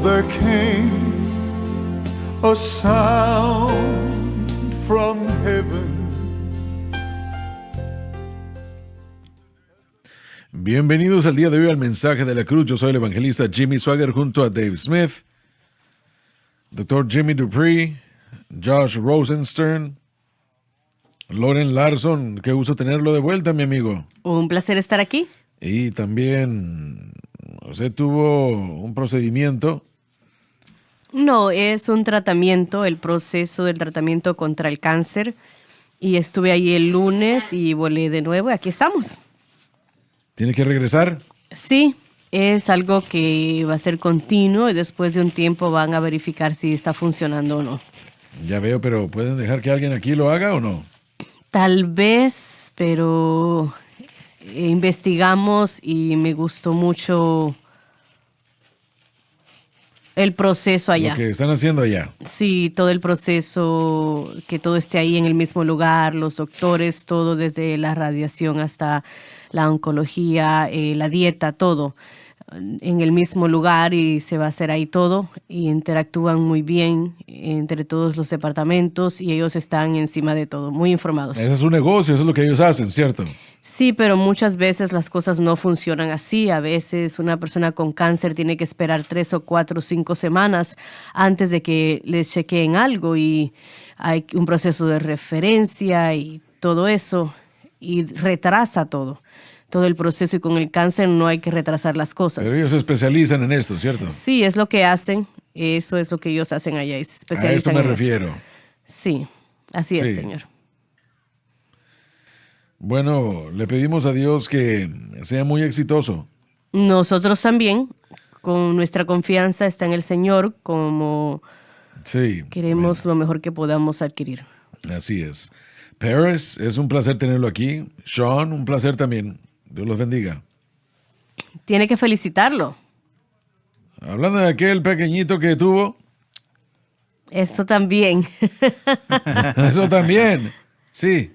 there came a sound from heaven. Bienvenidos al día de hoy al Mensaje de la Cruz. Yo soy el evangelista Jimmy Swaggart junto a Dave Smith, Dr. Jimmy Dupree, Josh Rosenstern, Loren Larson. Qué gusto tenerlo de vuelta, mi amigo. Un placer estar aquí. Y también usted tuvo un procedimiento. No, es un tratamiento, el proceso del tratamiento contra el cáncer. Y estuve ahí el lunes y volé de nuevo y aquí estamos. ¿Tiene que regresar? Sí, es algo que va a ser continuo y después de un tiempo van a verificar si está funcionando o no. Ya veo, pero ¿pueden dejar que alguien aquí lo haga o no? Tal vez, pero investigamos y me gustó mucho el proceso allá. Lo que están haciendo allá. Sí, todo el proceso, que todo esté ahí en el mismo lugar, los doctores, todo desde la radiación hasta la oncología, la dieta, todo en el mismo lugar y se va a hacer ahí todo y interactúan muy bien entre todos los departamentos y ellos están encima de todo, muy informados. Ese es un negocio, eso es lo que ellos hacen, ¿cierto? Sí, pero muchas veces las cosas no funcionan así. A veces una persona con cáncer tiene que esperar 3 o 4 o 5 semanas antes de que les chequeen algo y hay un proceso de referencia y todo eso y retrasa todo el proceso y con el cáncer no hay que retrasar las cosas. Pero ellos se especializan en esto, ¿cierto? Sí, es lo que hacen. Eso es lo que ellos hacen allá y se especializan a eso me en refiero. Eso. Sí, así es, señor. Bueno, le pedimos a Dios que sea muy exitoso. Nosotros también, con nuestra confianza está en el Señor, como queremos lo mejor que podamos adquirir. Así es. Paris, es un placer tenerlo aquí. Sean, un placer también. Dios los bendiga. Tiene que felicitarlo. Hablando de aquel pequeñito que tuvo. Eso también. Eso también, sí.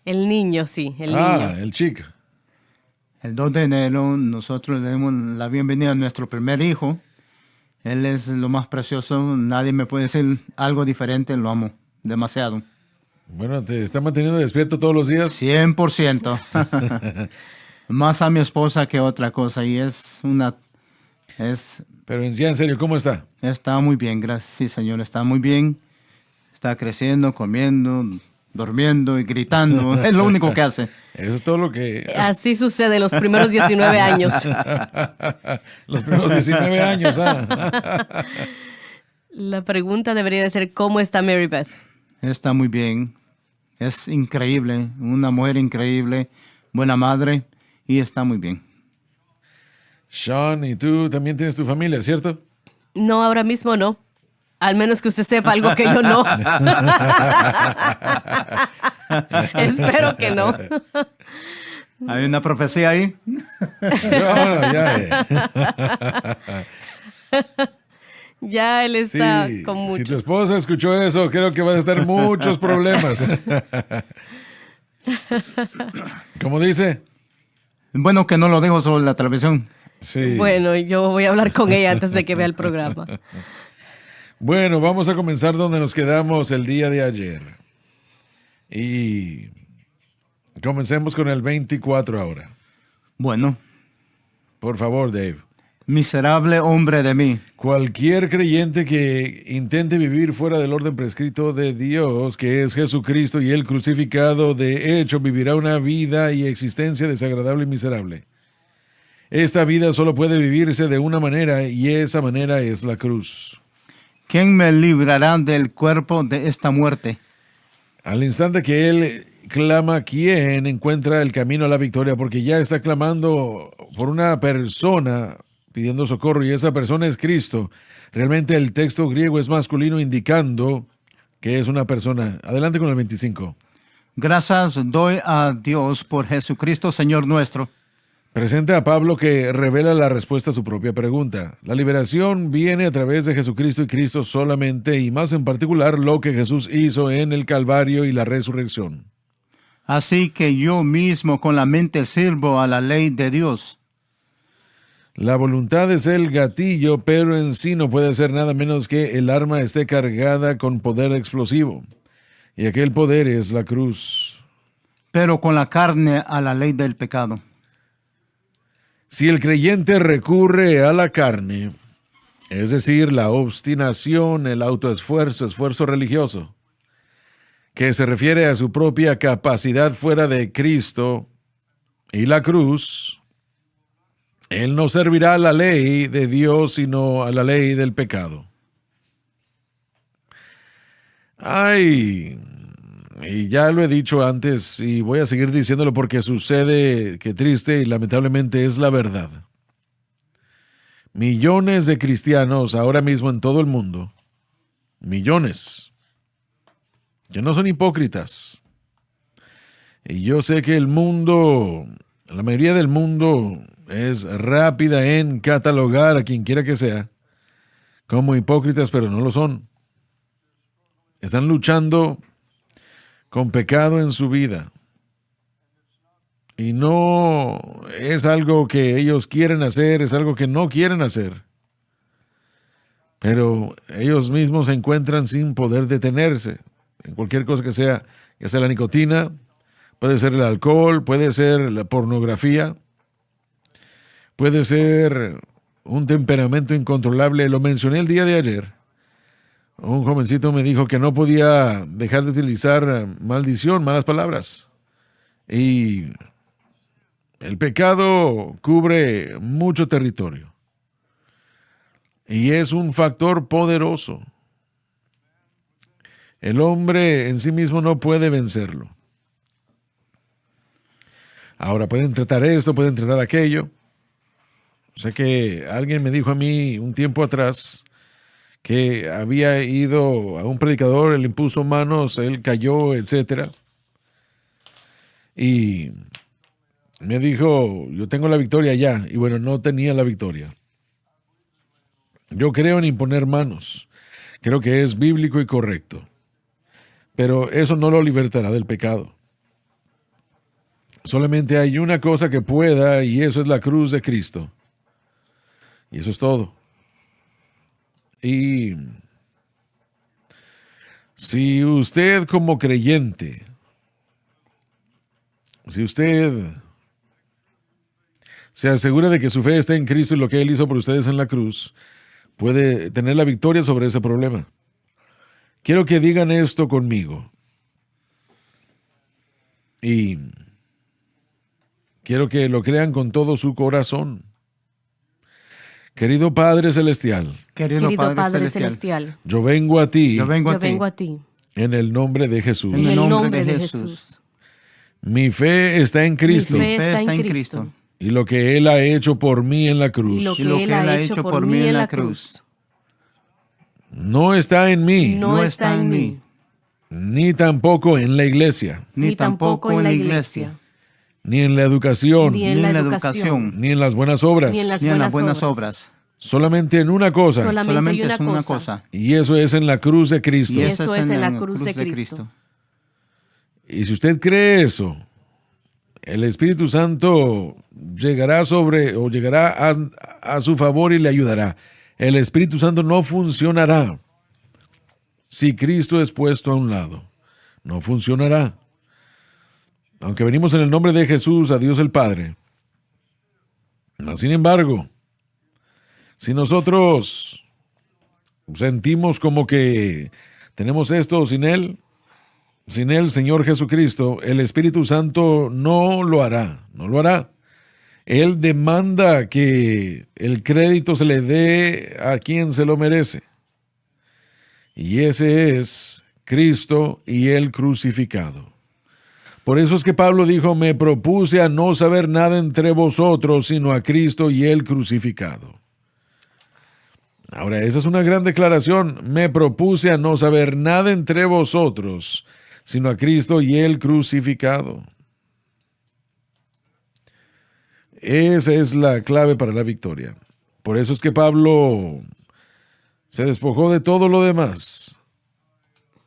El niño, sí, el niño. El chico. El 2 de enero nosotros le damos la bienvenida a nuestro primer hijo. Él es lo más precioso. Nadie me puede decir algo diferente. Lo amo demasiado. Bueno, ¿te está manteniendo despierto todos los días? 100%. Más a mi esposa que otra cosa. Y Pero ya en serio, ¿cómo está? Está muy bien, gracias, sí, señor. Está muy bien. Está creciendo, comiendo, durmiendo y gritando. Es lo único que hace. Eso es todo lo que... Así sucede los primeros 19 años. Los primeros 19 años, La pregunta debería de ser, ¿cómo está Mary Beth? Está muy bien. Es increíble. Una mujer increíble. Buena madre. Y está muy bien. Sean, y tú también tienes tu familia, ¿cierto? No, ahora mismo no. Al menos que usted sepa algo que yo no. Espero que no. ¿Hay una profecía ahí? Ya él está con muchos. Si tu esposa escuchó eso, creo que vas a estar muchos problemas. ¿Cómo dice? Bueno, que no lo dejo sobre la televisión. Sí. Bueno, yo voy a hablar con ella antes de que vea el programa. Bueno, vamos a comenzar donde nos quedamos el día de ayer. Y comencemos con el 24 ahora. Bueno. Por favor, Dave. Miserable hombre de mí. Cualquier creyente que intente vivir fuera del orden prescrito de Dios, que es Jesucristo y el crucificado, de hecho vivirá una vida y existencia desagradable y miserable. Esta vida solo puede vivirse de una manera y esa manera es la cruz. ¿Quién me librará del cuerpo de esta muerte? Al instante que él clama, ¿quién encuentra el camino a la victoria? Porque ya está clamando por una persona pidiendo socorro y esa persona es Cristo. Realmente el texto griego es masculino indicando que es una persona. Adelante con el 25. Gracias doy a Dios por Jesucristo, Señor nuestro. Presenta a Pablo que revela la respuesta a su propia pregunta. La liberación viene a través de Jesucristo y Cristo solamente, y más en particular lo que Jesús hizo en el Calvario y la resurrección. Así que yo mismo con la mente sirvo a la ley de Dios. La voluntad es el gatillo, pero en sí no puede ser nada menos que el arma esté cargada con poder explosivo. Y aquel poder es la cruz. Pero con la carne a la ley del pecado. Si el creyente recurre a la carne, es decir, la obstinación, el autoesfuerzo, esfuerzo religioso, que se refiere a su propia capacidad fuera de Cristo y la cruz, él no servirá a la ley de Dios, sino a la ley del pecado. Ay, y ya lo he dicho antes y voy a seguir diciéndolo porque sucede, que triste y lamentablemente es la verdad. Millones de cristianos ahora mismo en todo el mundo, millones, que no son hipócritas. Y yo sé que el mundo, la mayoría del mundo es rápida en catalogar a quien quiera que sea como hipócritas, pero no lo son. Están luchando con pecado en su vida. Y no es algo que ellos quieren hacer, es algo que no quieren hacer. Pero ellos mismos se encuentran sin poder detenerse en cualquier cosa que sea, ya sea la nicotina, puede ser el alcohol, puede ser la pornografía, puede ser un temperamento incontrolable. Lo mencioné el día de ayer. Un jovencito me dijo que no podía dejar de utilizar maldición, malas palabras. Y el pecado cubre mucho territorio. Y es un factor poderoso. El hombre en sí mismo no puede vencerlo. Ahora pueden tratar esto, pueden tratar aquello. Sé que alguien me dijo a mí un tiempo atrás que había ido a un predicador, él impuso manos, él cayó, etc. Y me dijo, yo tengo la victoria ya. Y bueno, no tenía la victoria. Yo creo en imponer manos. Creo que es bíblico y correcto. Pero eso no lo libertará del pecado. Solamente hay una cosa que pueda, y eso es la cruz de Cristo. Y eso es todo. Y si usted como creyente, si usted se asegura de que su fe está en Cristo y lo que Él hizo por ustedes en la cruz, puede tener la victoria sobre ese problema. Quiero que digan esto conmigo. Y quiero que lo crean con todo su corazón. Querido Padre Celestial, Querido Padre Celestial, yo vengo a ti yo vengo a ti. en el nombre de Jesús. En el nombre de Jesús. Mi fe está en Cristo Mi fe fe está en Cristo. y lo que Él ha hecho por mí en la cruz Y lo que Él ha hecho por mí en la cruz no está en mí, no está en mí, ni tampoco en la iglesia, ni tampoco en la iglesia, ni en la educación, ni en la educación, ni en las buenas obras. ni en las ni en las buenas buenas obras. Solamente en una cosa, Solamente hay es una cosa. y eso es en la cruz de Cristo. Y eso es en la cruz de Cristo. Y si usted cree eso, el Espíritu Santo llegará a su favor y le ayudará. El Espíritu Santo no funcionará si Cristo es puesto a un lado. No funcionará. Aunque venimos en el nombre de Jesús a Dios el Padre. Sin embargo, si nosotros sentimos como que tenemos esto sin Él, Señor Jesucristo, el Espíritu Santo no lo hará, no lo hará. Él demanda que el crédito se le dé a quien se lo merece. Y ese es Cristo y el crucificado. Por eso es que Pablo dijo, me propuse a no saber nada entre vosotros, sino a Cristo y el crucificado. Ahora, esa es una gran declaración. Me propuse a no saber nada entre vosotros, sino a Cristo y el crucificado. Esa es la clave para la victoria. Por eso es que Pablo se despojó de todo lo demás.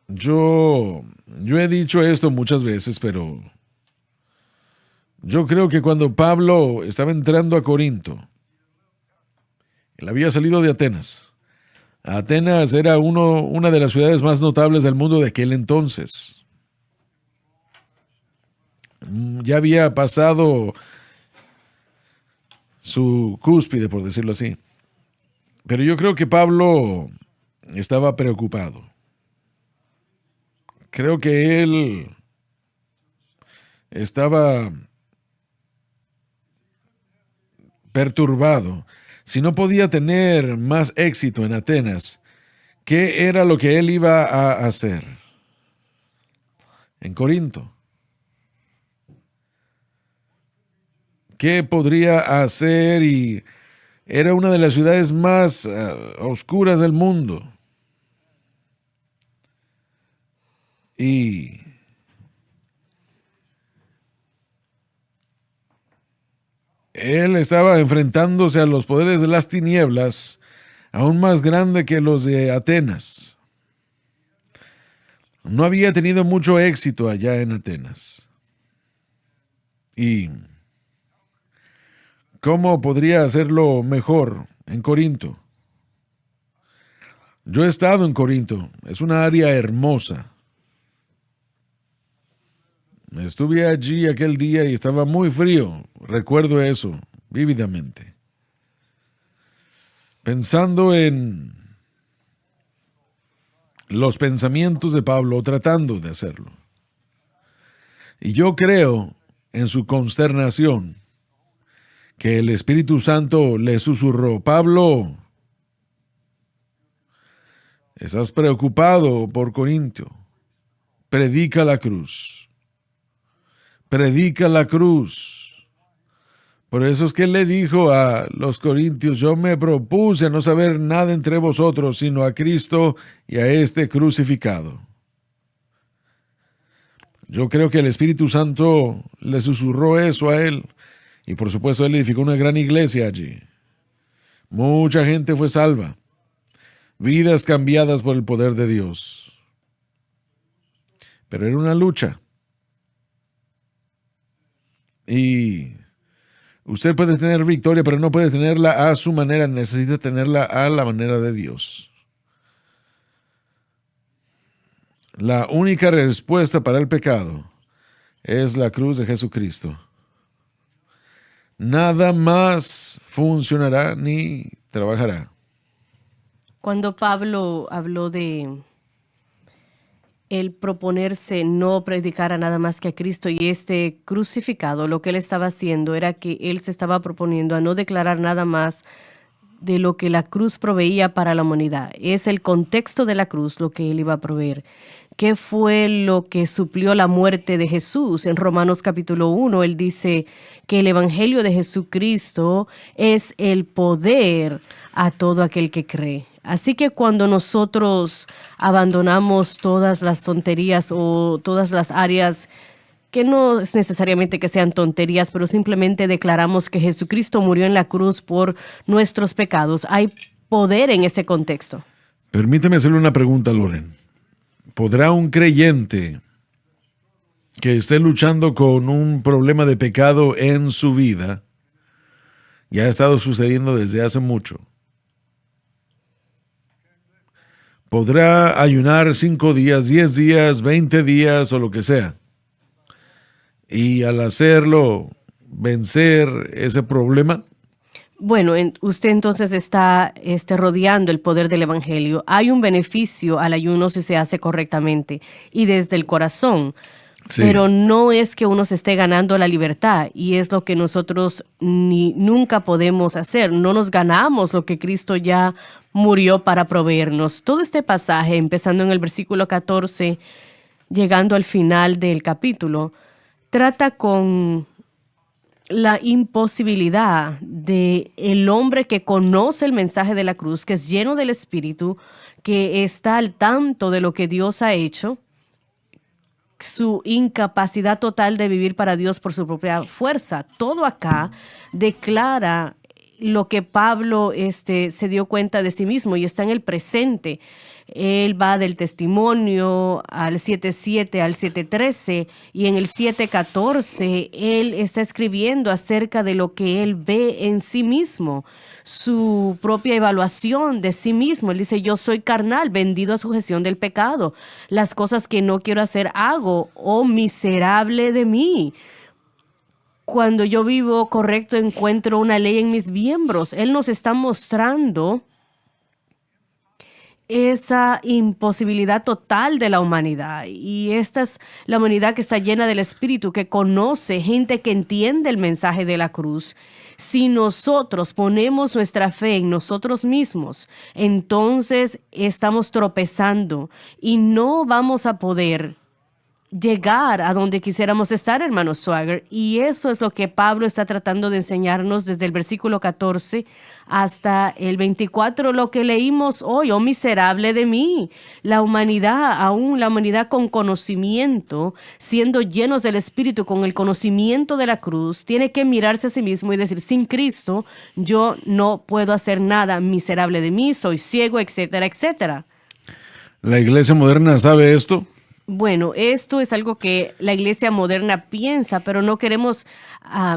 Yo he dicho esto muchas veces, pero yo creo que cuando Pablo estaba entrando a Corinto, Él había salido de Atenas. Atenas era una de las ciudades más notables del mundo de aquel entonces. Ya había pasado su cúspide, por decirlo así. Pero yo creo que Pablo estaba preocupado. Creo que él estaba perturbado. Si no podía tener más éxito en Atenas, ¿qué era lo que él iba a hacer en Corinto? ¿Qué podría hacer? Y era una de las ciudades más oscuras del mundo. Y él estaba enfrentándose a los poderes de las tinieblas, aún más grande que los de Atenas. No había tenido mucho éxito allá en Atenas. ¿Y cómo podría hacerlo mejor en Corinto? Yo he estado en Corinto, es una área hermosa. Estuve allí aquel día y estaba muy frío, recuerdo eso vívidamente. Pensando en los pensamientos de Pablo, tratando de hacerlo. Y yo creo en su consternación que el Espíritu Santo le susurró: Pablo, estás preocupado por Corinto, predica la cruz. Predica la cruz. Por eso es que él le dijo a los corintios: yo me propuse a no saber nada entre vosotros, sino a Cristo y a este crucificado. Yo creo que el Espíritu Santo le susurró eso a él. Y por supuesto él edificó una gran iglesia allí. Mucha gente fue salva. Vidas cambiadas por el poder de Dios. Pero era una lucha. Y usted puede tener victoria, pero no puede tenerla a su manera, necesita tenerla a la manera de Dios. La única respuesta para el pecado es la cruz de Jesucristo. Nada más funcionará ni trabajará. Cuando Pablo habló de el proponerse no predicar a nada más que a Cristo y este crucificado, lo que él estaba haciendo era que él se estaba proponiendo a no declarar nada más de lo que la cruz proveía para la humanidad. Es el contexto de la cruz lo que él iba a proveer. ¿Qué fue lo que suplió la muerte de Jesús? En Romanos capítulo 1, él dice que el evangelio de Jesucristo es el poder a todo aquel que cree. Así que cuando nosotros abandonamos todas las tonterías o todas las áreas que no es necesariamente que sean tonterías, pero simplemente declaramos que Jesucristo murió en la cruz por nuestros pecados, hay poder en ese contexto. Permíteme hacerle una pregunta, Loren. ¿Podrá un creyente que esté luchando con un problema de pecado en su vida, y ha estado sucediendo desde hace mucho, podrá ayunar 5 días, 10 días, 20 días o lo que sea, y al hacerlo vencer ese problema? Bueno, usted entonces está rodeando el poder del evangelio. Hay un beneficio al ayuno si se hace correctamente y desde el corazón. Sí. Pero no es que uno se esté ganando la libertad, y es lo que nosotros nunca podemos hacer. No nos ganamos lo que Cristo ya murió para proveernos. Todo este pasaje, empezando en el versículo 14, llegando al final del capítulo, trata con la imposibilidad de el hombre que conoce el mensaje de la cruz, que es lleno del Espíritu, que está al tanto de lo que Dios ha hecho, su incapacidad total de vivir para Dios por su propia fuerza. Todo acá declara lo que Pablo se dio cuenta de sí mismo y está en el presente. Él va del testimonio al 7:7 al 7:13 y en el 7:14 él está escribiendo acerca de lo que él ve en sí mismo, su propia evaluación de sí mismo. Él dice, yo soy carnal, vendido a sujeción del pecado. Las cosas que no quiero hacer hago, oh miserable de mí. Cuando yo vivo correcto encuentro una ley en mis miembros. Él nos está mostrando esa imposibilidad total de la humanidad. Y esta es la humanidad que está llena del Espíritu, que conoce, gente que entiende el mensaje de la cruz. Si nosotros ponemos nuestra fe en nosotros mismos, entonces estamos tropezando y no vamos a poder llegar a donde quisiéramos estar, hermano Swagger. Y eso es lo que Pablo está tratando de enseñarnos desde el versículo 14 hasta el 24, lo que leímos hoy. Oh, miserable de mí. La humanidad, aún la humanidad con conocimiento, siendo llenos del Espíritu, con el conocimiento de la cruz, tiene que mirarse a sí mismo y decir, sin Cristo, yo no puedo hacer nada. Miserable de mí, soy ciego, etcétera, etcétera. ¿La iglesia moderna sabe esto? Bueno, esto es algo que la iglesia moderna piensa, pero no queremos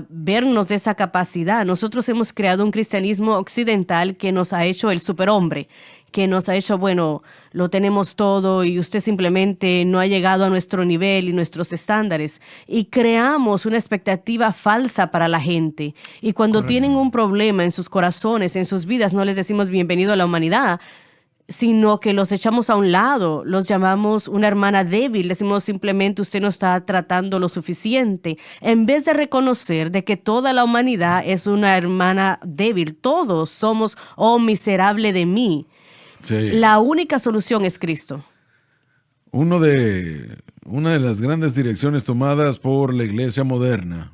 vernos de esa capacidad. Nosotros hemos creado un cristianismo occidental que nos ha hecho el superhombre, que nos ha hecho, bueno, lo tenemos todo y usted simplemente no ha llegado a nuestro nivel y nuestros estándares. Y creamos una expectativa falsa para la gente. Y cuando tienen un problema en sus corazones, en sus vidas, no les decimos bienvenido a la humanidad, sino que los echamos a un lado, los llamamos una hermana débil, decimos simplemente usted no está tratando lo suficiente, en vez de reconocer de que toda la humanidad es una hermana débil, todos somos, oh miserable de mí. Sí. La única solución es Cristo. Una de las grandes direcciones tomadas por la iglesia moderna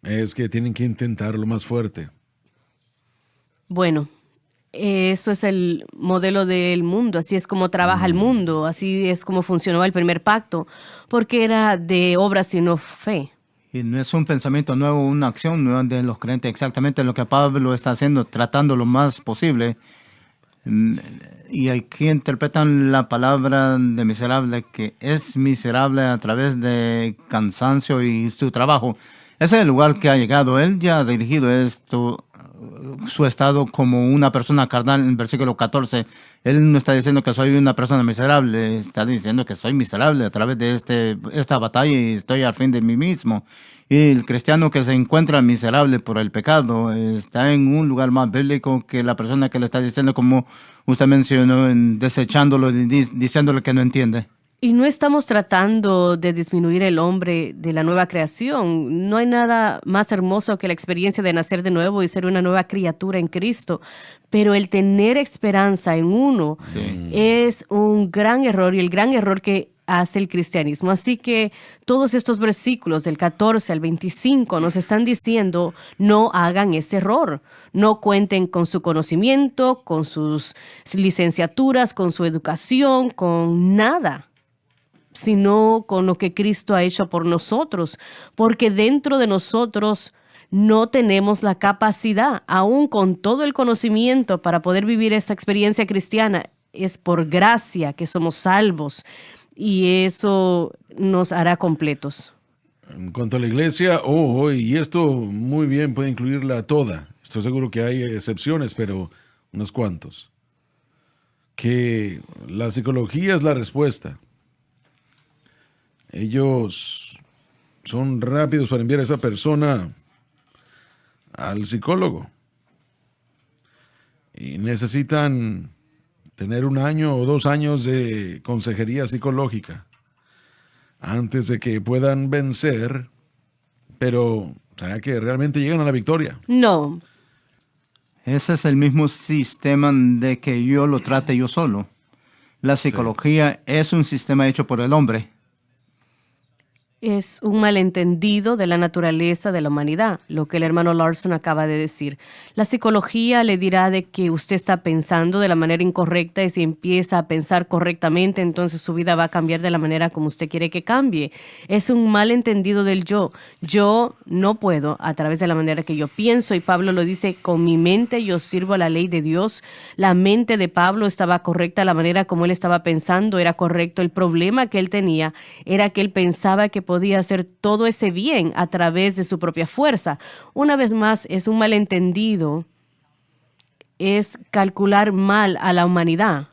es que tienen que intentarlo más fuerte. Bueno, eso es el modelo del mundo, así es como trabaja el mundo, así es como funcionó el primer pacto, porque era de obras y no fe. Y no es un pensamiento nuevo, una acción nueva de los creyentes, exactamente lo que Pablo está haciendo, tratando lo más posible. Y aquí interpretan la palabra de miserable, que es miserable a través de cansancio y su trabajo. Ese es el lugar que ha llegado. Él ya ha dirigido esto, su estado como una persona carnal en el versículo 14. Él no está diciendo que soy una persona miserable, está diciendo que soy miserable a través de esta batalla y estoy al fin de mí mismo. Y el cristiano que se encuentra miserable por el pecado está en un lugar más bíblico que la persona que le está diciendo, como usted mencionó, desechándolo y diciéndole que no entiende. Y no estamos tratando de disminuir el hombre de la nueva creación. No hay nada más hermoso que la experiencia de nacer de nuevo y ser una nueva criatura en Cristo. Pero el tener esperanza en uno es un gran error, y el gran error que hace el cristianismo. Así que todos estos versículos del 14 al 25 nos están diciendo, no hagan ese error. No cuenten con su conocimiento, con sus licenciaturas, con su educación, con nada, sino con lo que Cristo ha hecho por nosotros, porque dentro de nosotros no tenemos la capacidad, aún con todo el conocimiento, para poder vivir esa experiencia cristiana. Es por gracia que somos salvos, y eso nos hará completos. En cuanto a la iglesia, y esto muy bien puede incluirla toda. Estoy seguro que hay excepciones, pero unos cuantos. Que la psicología es la respuesta. Ellos son rápidos para enviar a esa persona al psicólogo. Y necesitan tener 1 año o 2 años de consejería psicológica antes de que puedan vencer, pero ¿será que realmente llegan a la victoria? No. Ese es el mismo sistema de que yo lo trate yo solo. La psicología es un sistema hecho por el hombre. Es un malentendido de la naturaleza de la humanidad, lo que el hermano Larson acaba de decir. La psicología le dirá de que usted está pensando de la manera incorrecta y si empieza a pensar correctamente, entonces su vida va a cambiar de la manera como usted quiere que cambie. Es un malentendido del yo. Yo no puedo a través de la manera que yo pienso, y Pablo lo dice, con mi mente yo sirvo a la ley de Dios. La mente de Pablo estaba correcta, la manera como él estaba pensando era correcto. El problema que él tenía era que él pensaba que podía hacer todo ese bien a través de su propia fuerza. Una vez más, es un malentendido, es calcular mal a la humanidad.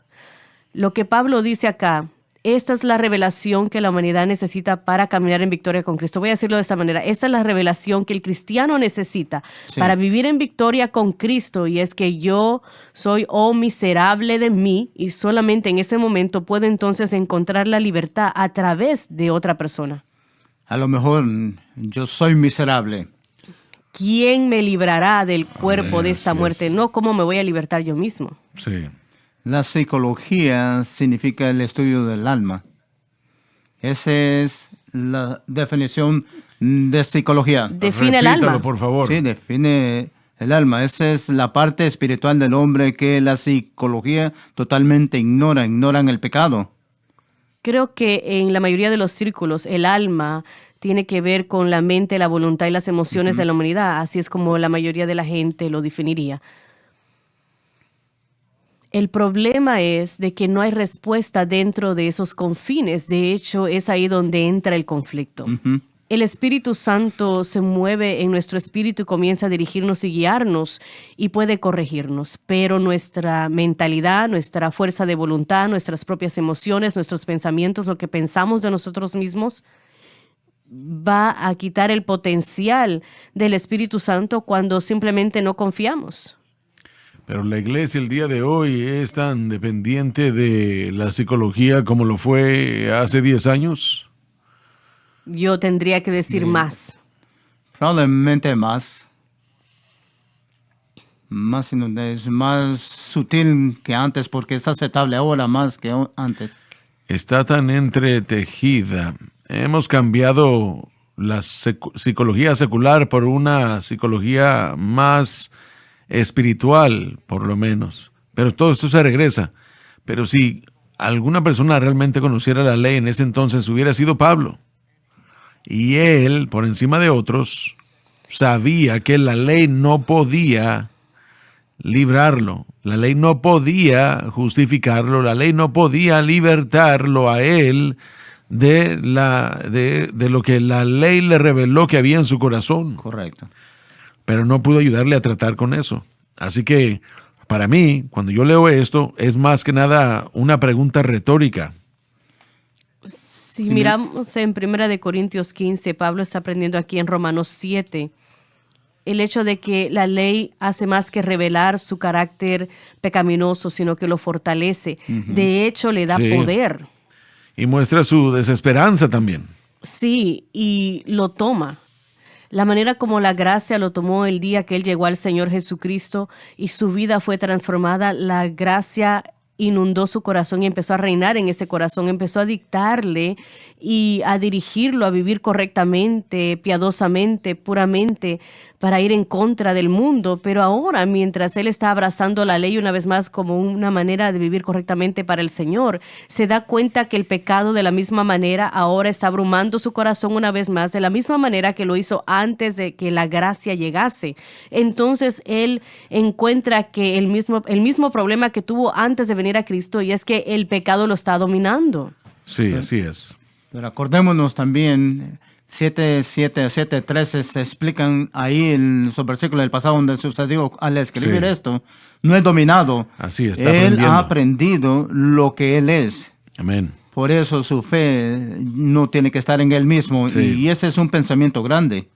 Lo que Pablo dice acá, esta es la revelación que la humanidad necesita para caminar en victoria con Cristo. Voy a decirlo de esta manera, esta es la revelación que el cristiano necesita para vivir en victoria con Cristo, y es que yo soy miserable de mí, y solamente en ese momento puedo entonces encontrar la libertad a través de otra persona. A lo mejor yo soy miserable. ¿Quién me librará del cuerpo de esta Así muerte? es. No, ¿cómo me voy a libertar yo mismo? Sí. La psicología significa el estudio del alma. Esa es la definición de psicología. Define el Repítalo, alma. por favor. Sí, define el alma. Esa es la parte espiritual del hombre que la psicología totalmente ignoran el pecado. Creo que en la mayoría de los círculos el alma tiene que ver con la mente, la voluntad y las emociones de la humanidad. Así es como la mayoría de la gente lo definiría. El problema es de que no hay respuesta dentro de esos confines. De hecho, es ahí donde entra el conflicto. El Espíritu Santo se mueve en nuestro espíritu y comienza a dirigirnos y guiarnos y puede corregirnos, pero nuestra mentalidad, nuestra fuerza de voluntad, nuestras propias emociones, nuestros pensamientos, lo que pensamos de nosotros mismos, va a quitar el potencial del Espíritu Santo cuando simplemente no confiamos. Pero la iglesia el día de hoy es tan dependiente de la psicología como lo fue hace 10 años. Yo tendría que decir más. Probablemente más. Es más sutil que antes porque es aceptable ahora más que antes. Está tan entretejida. Hemos cambiado la psicología secular por una psicología más espiritual, por lo menos. Pero todo esto se regresa. Pero si alguna persona realmente conociera la ley en ese entonces, hubiera sido Pablo. Y él, por encima de otros, sabía que la ley no podía librarlo, la ley no podía justificarlo, la ley no podía libertarlo a él de lo que la ley le reveló que había en su corazón. Correcto. Pero no pudo ayudarle a tratar con eso. Así que, para mí, cuando yo leo esto, es más que nada una pregunta retórica. Si miramos en 1 Corintios 15, Pablo está aprendiendo aquí en Romanos 7, el hecho de que la ley hace más que revelar su carácter pecaminoso, sino que lo fortalece. De hecho, le da Sí. poder. Y muestra su desesperanza también. Sí, y lo toma. La manera como la gracia lo tomó el día que él llegó al Señor Jesucristo y su vida fue transformada, la gracia inundó su corazón y empezó a reinar en ese corazón, empezó a dictarle y a dirigirlo a vivir correctamente, piadosamente, puramente, para ir en contra del mundo. Pero ahora, mientras él está abrazando la ley una vez más como una manera de vivir correctamente para el Señor, se da cuenta que el pecado de la misma manera ahora está abrumando su corazón una vez más, de la misma manera que lo hizo antes de que la gracia llegase. Entonces él encuentra que el mismo problema que tuvo antes de venir a Cristo, y es que el pecado lo está dominando. Sí, así es. Pero acordémonos también, 7:13 se explican ahí en su versículo del pasado donde sucedió al escribir Sí. esto. No es dominado. Así está Él aprendiendo. ha aprendido lo que él es. Amén. Por eso su fe no tiene que estar en él mismo. Sí. Y ese es un pensamiento grande.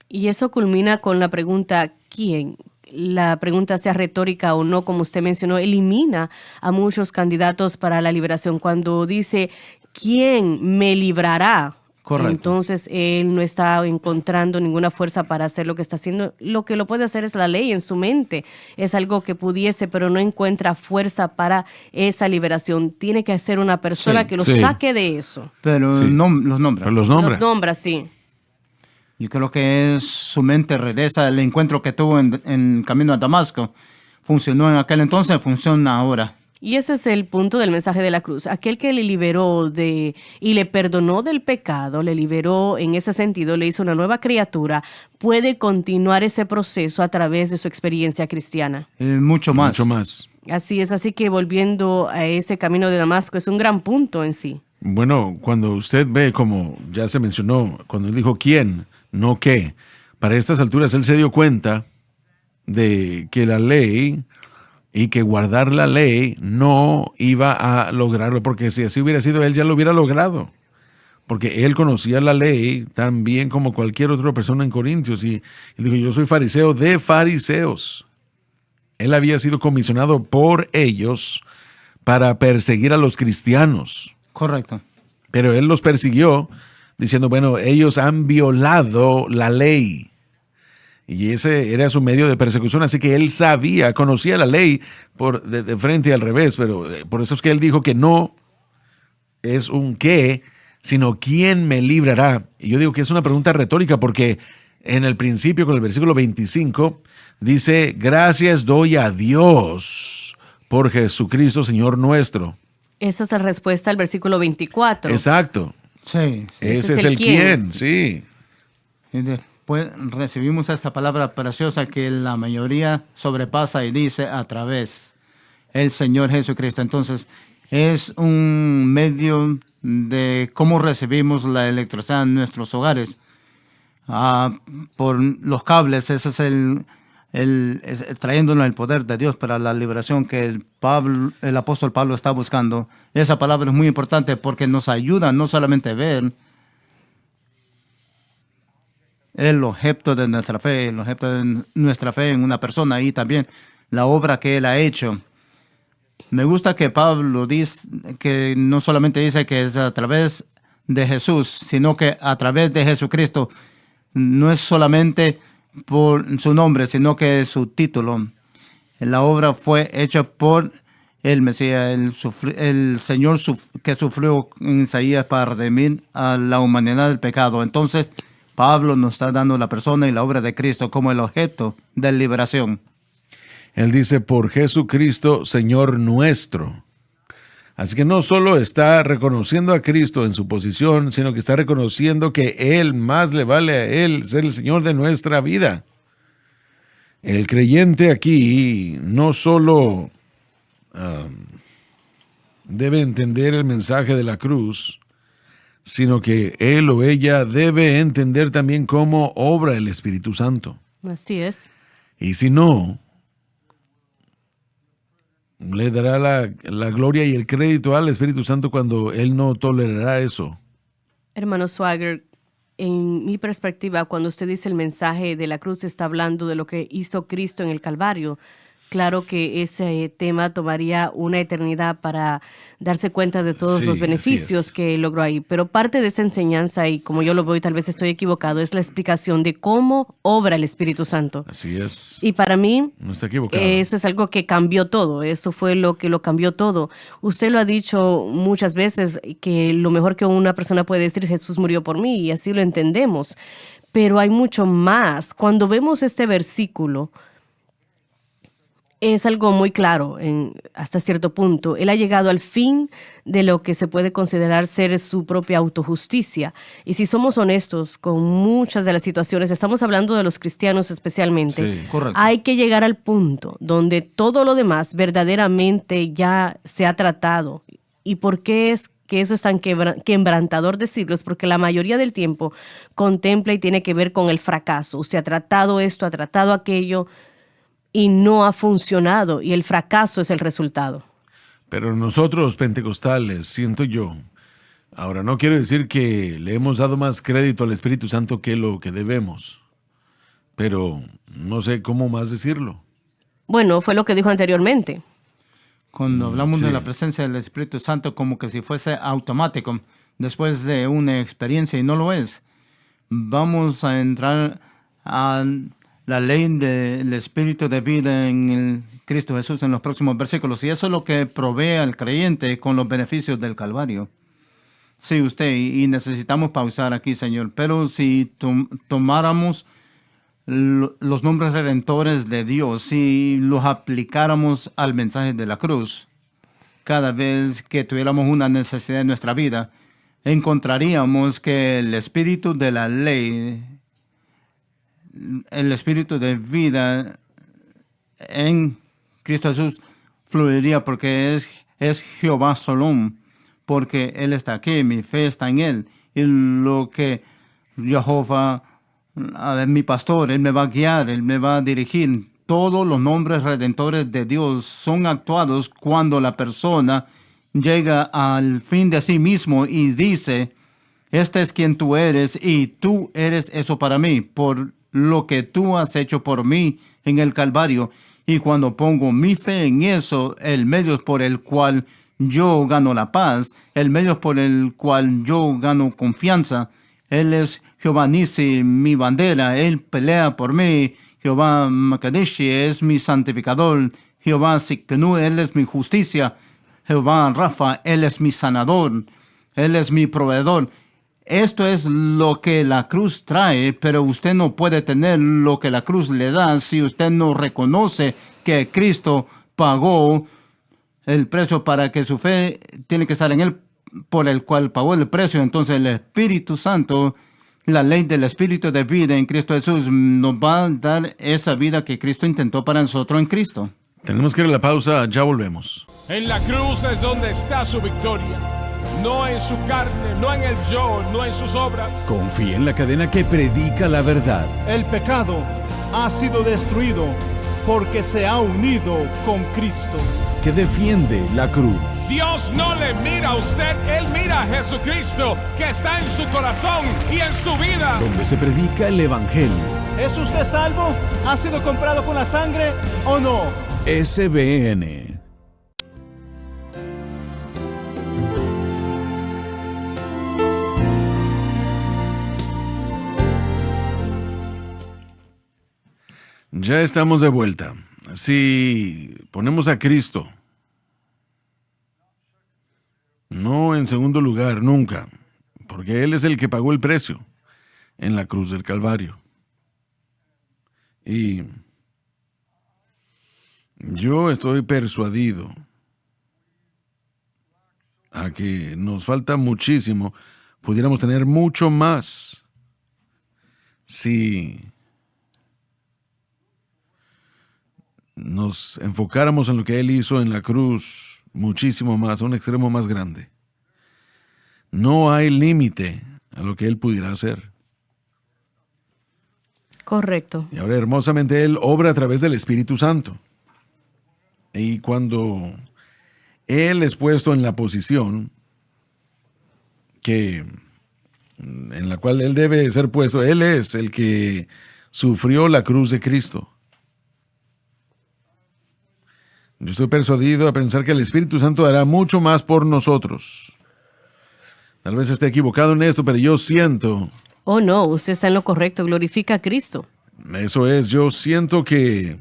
Y eso culmina con la pregunta, ¿quién? La pregunta, sea retórica o no, como usted mencionó, elimina a muchos candidatos para la liberación. Cuando dice, ¿quién me librará? Correcto. Entonces, él no está encontrando ninguna fuerza para hacer lo que está haciendo. Lo que lo puede hacer es la ley en su mente. Es algo que pudiese, pero no encuentra fuerza para esa liberación. Tiene que ser una persona Sí, que lo sí. saque de eso. Pero Sí. los nombra. Pero los nombra. Los nombra, sí. Yo creo que es su mente regresa. El encuentro que tuvo en camino a Damasco funcionó en aquel entonces, funciona ahora. Y ese es el punto del mensaje de la cruz. Aquel que le liberó y le perdonó del pecado, le liberó en ese sentido, le hizo una nueva criatura, puede continuar ese proceso a través de su experiencia cristiana. Mucho más. Mucho más. Así es, así que volviendo a ese camino de Damasco es un gran punto en sí. Bueno, cuando usted ve, como ya se mencionó, cuando él dijo quién, no qué, para estas alturas él se dio cuenta de que la ley y que guardar la ley no iba a lograrlo, porque si así hubiera sido, él ya lo hubiera logrado. Porque él conocía la ley tan bien como cualquier otra persona en Corintios. Y dijo, yo soy fariseo de fariseos. Él había sido comisionado por ellos para perseguir a los cristianos. Correcto. Pero él los persiguió diciendo, bueno, ellos han violado la ley. Y ese era su medio de persecución, así que él sabía, conocía la ley de frente y al revés, pero por eso es que él dijo que no es un qué, sino quién me librará. Y yo digo que es una pregunta retórica porque en el principio, con el versículo 25, dice, gracias doy a Dios por Jesucristo, Señor nuestro. Esa es la respuesta al versículo 24. Exacto. Sí. Ese es el quién, sí. Y después recibimos esta palabra preciosa que la mayoría sobrepasa y dice a través el Señor Jesucristo. Entonces, es un medio de cómo recibimos la electricidad en nuestros hogares. Por los cables, ese es trayéndonos el poder de Dios para la liberación que el apóstol Pablo está buscando. Esa palabra es muy importante porque nos ayuda no solamente a ver el objeto de nuestra fe, el objeto de nuestra fe en una persona y también la obra que él ha hecho. Me gusta que Pablo dice que no solamente dice que es a través de Jesús, sino que a través de Jesucristo. No es solamente por su nombre, sino que su título. La obra fue hecha por el Mesías, el Señor que sufrió en Isaías para redimir a la humanidad del pecado. Entonces, Pablo nos está dando la persona y la obra de Cristo como el objeto de liberación. Él dice, por Jesucristo, Señor nuestro. Así que no solo está reconociendo a Cristo en su posición, sino que está reconociendo que Él más le vale a Él ser el Señor de nuestra vida. El creyente aquí no solo debe entender el mensaje de la cruz, sino que él o ella debe entender también cómo obra el Espíritu Santo. Así es. Y si no, le dará la gloria y el crédito al Espíritu Santo cuando él no tolerará eso. Hermano Swagger, en mi perspectiva, cuando usted dice el mensaje de la cruz, está hablando de lo que hizo Cristo en el Calvario. Claro que ese tema tomaría una eternidad para darse cuenta de todos Sí, los así beneficios es. que logró ahí. Pero parte de esa enseñanza, y como yo lo veo y tal vez estoy equivocado, es la explicación de cómo obra el Espíritu Santo. Así es. Y para mí, No está equivocado. eso es algo que cambió todo, eso fue lo que lo cambió todo. Usted lo ha dicho muchas veces, que lo mejor que una persona puede decir, Jesús murió por mí, y así lo entendemos. Pero hay mucho más. Cuando vemos este versículo, es algo muy claro hasta cierto punto. Él ha llegado al fin de lo que se puede considerar ser su propia autojusticia. Y si somos honestos con muchas de las situaciones, estamos hablando de los cristianos especialmente, Sí. Correcto. hay que llegar al punto donde todo lo demás verdaderamente ya se ha tratado. ¿Y por qué es que eso es tan quebrantador decirlo? Es porque la mayoría del tiempo contempla y tiene que ver con el fracaso. Usted ha tratado esto, ha tratado aquello, y no ha funcionado, y el fracaso es el resultado. Pero nosotros pentecostales, siento yo, ahora no quiero decir que le hemos dado más crédito al Espíritu Santo que lo que debemos, pero no sé cómo más decirlo. Bueno, fue lo que dijo anteriormente. Cuando hablamos sí. de la presencia del Espíritu Santo como que si fuese automático, después de una experiencia y no lo es. Vamos a entrar a la ley del Espíritu de vida en el Cristo Jesús en los próximos versículos. Y eso es lo que provee al creyente con los beneficios del Calvario. Sí, usted, y necesitamos pausar aquí, Señor. Pero si tomáramos los nombres redentores de Dios, si los aplicáramos al mensaje de la cruz, cada vez que tuviéramos una necesidad en nuestra vida, encontraríamos que el espíritu de la ley, el espíritu de vida en Cristo Jesús fluiría, porque es Jehová Shalom, porque Él está aquí, mi fe está en Él. Y lo que Jehová, mi pastor, Él me va a guiar, Él me va a dirigir. Todos los nombres redentores de Dios son actuados cuando la persona llega al fin de sí mismo y dice: este es quien tú eres y tú eres eso para mí, por lo que tú has hecho por mí en el Calvario. Y cuando pongo mi fe en eso, el medio por el cual yo gano la paz, el medio por el cual yo gano confianza, Él es Jehová Nisi, mi bandera, Él pelea por mí. Jehová Makadeshi es mi santificador. Jehová Sikkenu, Él es mi justicia. Jehová Rafa, Él es mi sanador. Él es mi proveedor. Esto es lo que la cruz trae, pero usted no puede tener lo que la cruz le da si usted no reconoce que Cristo pagó el precio para que su fe tiene que estar en Él, por el cual pagó el precio. Entonces el Espíritu Santo, la ley del Espíritu de vida en Cristo Jesús, nos va a dar esa vida que Cristo intentó para nosotros en Cristo. Tenemos que ir a la pausa, ya volvemos. En la cruz es donde está su victoria. No en su carne, no en el yo, no en sus obras. Confía en la cadena que predica la verdad. El pecado ha sido destruido porque se ha unido con Cristo. Que defiende la cruz. Dios no le mira a usted, Él mira a Jesucristo, que está en su corazón y en su vida. Donde se predica el Evangelio. ¿Es usted salvo? ¿Ha sido comprado con la sangre o no? SBN. Ya estamos de vuelta. Si ponemos a Cristo, no en segundo lugar, nunca, porque Él es el que pagó el precio en la cruz del Calvario. Y yo estoy persuadido a que nos falta muchísimo, pudiéramos tener mucho más si nos enfocáramos en lo que Él hizo en la cruz, muchísimo más, a un extremo más grande. No hay límite a lo que Él pudiera hacer. Correcto. Y ahora hermosamente Él obra a través del Espíritu Santo. Y cuando Él es puesto en la posición en la cual Él debe ser puesto, Él es el que sufrió la cruz de Cristo. Yo estoy persuadido a pensar que el Espíritu Santo hará mucho más por nosotros. Tal vez esté equivocado en esto, pero yo siento... Oh, no, usted está en lo correcto, glorifica a Cristo. Eso es, yo siento que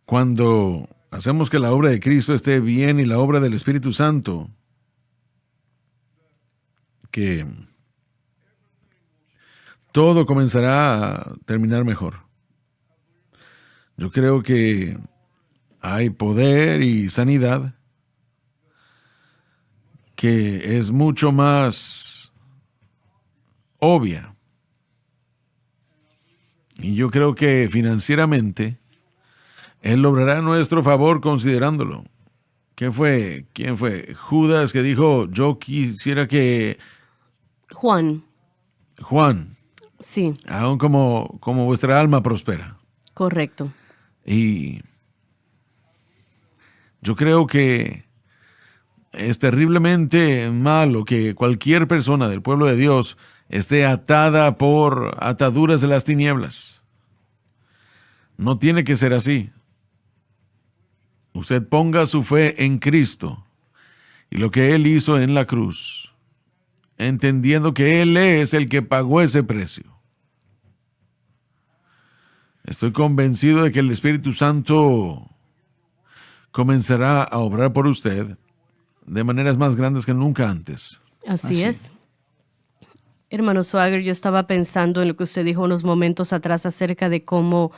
cuando hacemos que la obra de Cristo esté bien y la obra del Espíritu Santo, que todo comenzará a terminar mejor. Yo creo que hay poder y sanidad que es mucho más obvia. Y yo creo que financieramente Él logrará nuestro favor considerándolo. ¿Quién fue? Judas, que dijo: yo quisiera que... Juan. Sí. Aún como vuestra alma prospera. Correcto. Y yo creo que es terriblemente malo que cualquier persona del pueblo de Dios esté atada por ataduras de las tinieblas. No tiene que ser así. Usted ponga su fe en Cristo y lo que Él hizo en la cruz, entendiendo que Él es el que pagó ese precio. Estoy convencido de que el Espíritu Santo comenzará a obrar por usted de maneras más grandes que nunca antes. Así es. Hermano Swagger, yo estaba pensando en lo que usted dijo unos momentos atrás acerca de cómo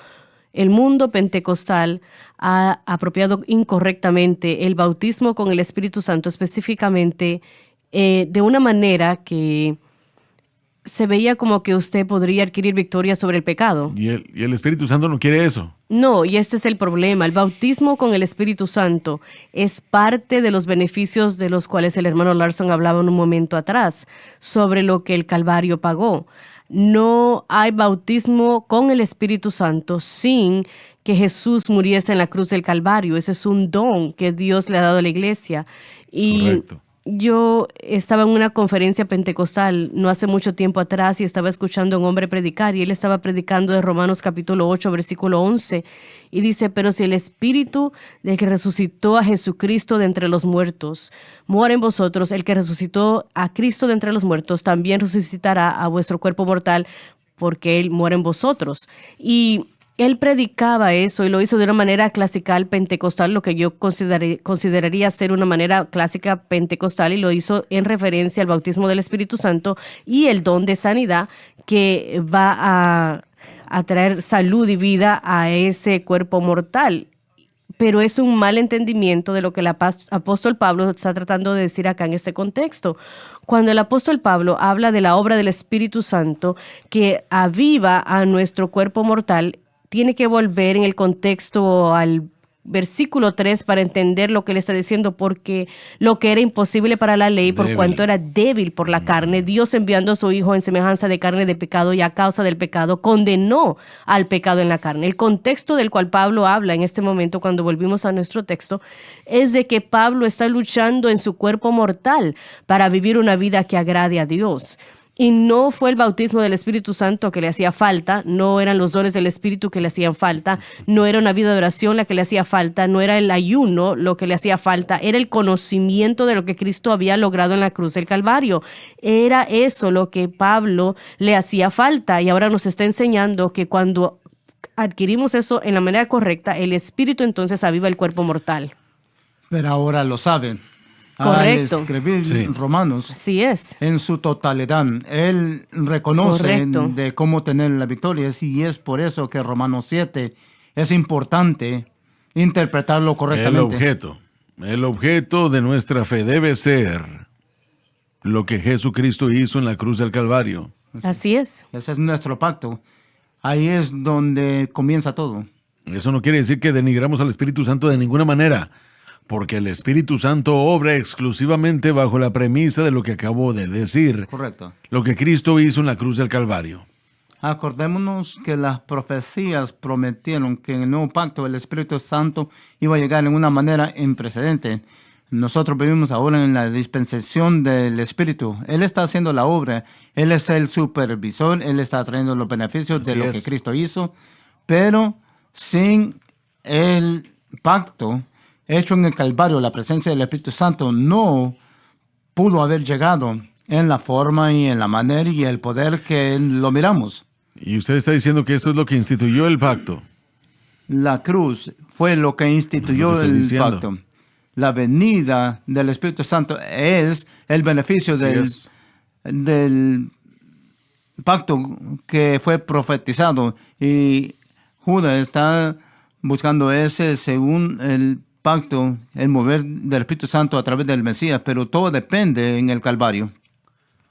el mundo pentecostal ha apropiado incorrectamente el bautismo con el Espíritu Santo, específicamente de una manera que se veía como que usted podría adquirir victoria sobre el pecado. Y el Espíritu Santo no quiere eso. No, y este es el problema. El bautismo con el Espíritu Santo es parte de los beneficios de los cuales el hermano Larson hablaba en un momento atrás, sobre lo que el Calvario pagó. No hay bautismo con el Espíritu Santo sin que Jesús muriese en la cruz del Calvario. Ese es un don que Dios le ha dado a la iglesia. Y Correcto. yo estaba en una conferencia pentecostal no hace mucho tiempo atrás y estaba escuchando a un hombre predicar y él estaba predicando de Romanos capítulo 8, versículo 11 y dice, pero si el Espíritu del que resucitó a Jesucristo de entre los muertos mora en vosotros, el que resucitó a Cristo de entre los muertos también resucitará a vuestro cuerpo mortal porque Él mora en vosotros. Y él predicaba eso y lo hizo de una manera clasical pentecostal, lo que yo consideraría ser una manera clásica pentecostal, y lo hizo en referencia al bautismo del Espíritu Santo y el don de sanidad que va a traer salud y vida a ese cuerpo mortal. Pero es un mal entendimiento de lo que el apóstol Pablo está tratando de decir acá en este contexto. Cuando el apóstol Pablo habla de la obra del Espíritu Santo que aviva a nuestro cuerpo mortal, tiene que volver en el contexto al versículo 3 para entender lo que le está diciendo, porque lo que era imposible para la ley, por cuanto era débil por la carne, Dios enviando a su Hijo en semejanza de carne de pecado y a causa del pecado, condenó al pecado en la carne. El contexto del cual Pablo habla en este momento, cuando volvimos a nuestro texto, es de que Pablo está luchando en su cuerpo mortal para vivir una vida que agrade a Dios. Y no fue el bautismo del Espíritu Santo que le hacía falta, no eran los dones del Espíritu que le hacían falta, no era una vida de oración la que le hacía falta, no era el ayuno lo que le hacía falta, era el conocimiento de lo que Cristo había logrado en la cruz del Calvario. Era eso lo que Pablo le hacía falta, y ahora nos está enseñando que cuando adquirimos eso en la manera correcta, el Espíritu entonces aviva el cuerpo mortal. Pero ahora lo saben. Correcto. Al escribir Romanos, Así es. en su totalidad, él reconoce Correcto. de cómo tener la victoria, y es por eso que Romanos 7 es importante interpretarlo correctamente. El objeto de nuestra fe debe ser lo que Jesucristo hizo en la cruz del Calvario. Así es. Ese es nuestro pacto. Ahí es donde comienza todo. Eso no quiere decir que denigramos al Espíritu Santo de ninguna manera, porque el Espíritu Santo obra exclusivamente bajo la premisa de lo que acabo de decir. Correcto. Lo que Cristo hizo en la cruz del Calvario. Acordémonos que las profecías prometieron que en el nuevo pacto el Espíritu Santo iba a llegar en una manera sin precedente. Nosotros vivimos ahora en la dispensación del Espíritu. Él está haciendo la obra. Él es el supervisor. Él está trayendo los beneficios de lo que Cristo hizo. Pero sin el pacto hecho en el Calvario, la presencia del Espíritu Santo no pudo haber llegado en la forma y en la manera y el poder que lo miramos. Y usted está diciendo que esto es lo que instituyó el pacto. La cruz fue lo que instituyó el pacto. La venida del Espíritu Santo es el beneficio del pacto que fue profetizado. Y Judas está buscando ese según el pacto, el mover del Espíritu Santo a través del Mesías, pero todo depende en el Calvario.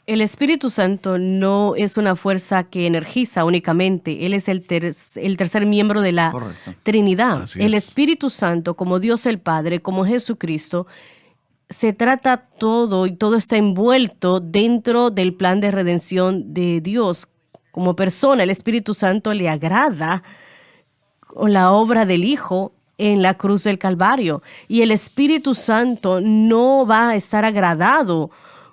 El Espíritu Santo no es una fuerza que energiza únicamente. Él es el tercer miembro de la Trinidad. El Espíritu Santo, como Dios el Padre, como Jesucristo, se trata todo y todo está envuelto dentro del plan de redención de Dios. Como persona, el Espíritu Santo le agrada la obra del Hijo en la cruz del Calvario. Y el Espíritu Santo no va a estar agradado